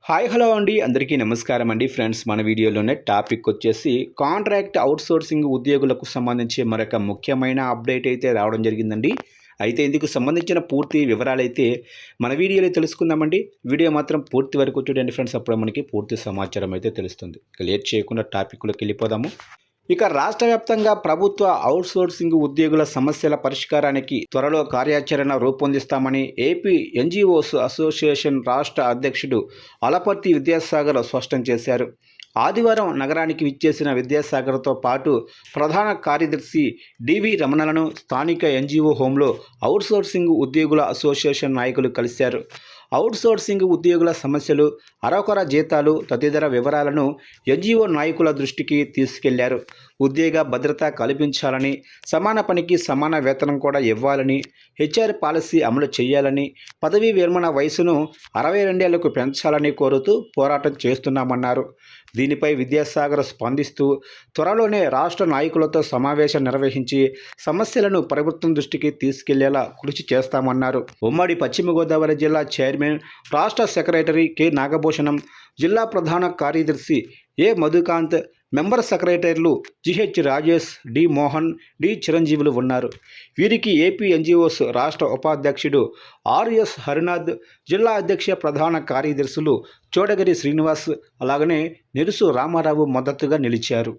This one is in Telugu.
హాయ్ హలో అండి అందరికీ నమస్కారం అండి ఫ్రెండ్స్. మన వీడియోలోనే టాపిక్ వచ్చేసి కాంట్రాక్ట్ అవుట్సోర్సింగ్ ఉద్యోగులకు సంబంధించి మరొక ముఖ్యమైన అప్డేట్ అయితే రావడం జరిగిందండి. అయితే ఇందుకు సంబంధించిన పూర్తి వివరాలైతే మన వీడియోలో తెలుసుకుందామండి. వీడియో మాత్రం పూర్తి వరకు చూడండి ఫ్రెండ్స్, అప్పుడు మనకి పూర్తి సమాచారం అయితే తెలుస్తుంది. ఇక లేట్ చేయకుండా టాపిక్లోకి వెళ్ళిపోదాము. ఇక రాష్ట్ర వ్యాప్తంగా ప్రభుత్వ అవుట్సోర్సింగ్ ఉద్యోగుల సమస్యల పరిష్కారానికి త్వరలో కార్యాచరణ రూపొందిస్తామని ఏపీ ఎన్జీఓస్ అసోసియేషన్ రాష్ట్ర అధ్యక్షుడు అలపర్తి విద్యాసాగర్ స్పష్టం చేశారు. ఆదివారం నగరానికి విచ్చేసిన విద్యాసాగర్తో పాటు ప్రధాన కార్యదర్శి డివి రమణలను స్థానిక ఎన్జీఓ హోంలో అవుట్సోర్సింగ్ ఉద్యోగుల అసోసియేషన్ నాయకులు కలిశారు. అవుట్సోర్సింగ్ ఉద్యోగుల సమస్యలు, అరకొర జీతాలు తదితర వివరాలను ఎన్జీఓ నాయకుల దృష్టికి తీసుకెళ్లారు. ఉద్యోగ భద్రత కల్పించాలని, సమాన పనికి సమాన వేతనం కూడా ఇవ్వాలని, హెచ్ఆర్ పాలసీ అమలు చేయాలని, పదవీ విరమణ వయసును 62 ఏళ్లకు పెంచాలని కోరుతూ పోరాటం చేస్తున్నామన్నారు. దీనిపై విద్యాసాగర్ స్పందిస్తూ త్వరలోనే రాష్ట్ర నాయకులతో సమావేశం నిర్వహించి సమస్యలను ప్రభుత్వం దృష్టికి తీసుకెళ్లేలా కృషి చేస్తామన్నారు. ఉమ్మడి పశ్చిమ గోదావరి జిల్లా చైర్మన్, రాష్ట్ర సెక్రటరీ కె నాగభూషణం, జిల్లా ప్రధాన కార్యదర్శి ఏ మధుకాంత్, మెంబర్ సెక్రటరీలు G H Rajesh, D Mohan, D Chiranjeevulu ఉన్నారు. వీరికి ఏపీ ఎన్జీఓస్ రాష్ట్ర ఉపాధ్యక్షుడు ఆర్ఎస్ హరినాథ్, జిల్లా అధ్యక్ష ప్రధాన కార్యదర్శులు చోడగిరి శ్రీనివాస్, అలాగనే నెరుసు రామారావు మద్దతుగా నిలిచారు.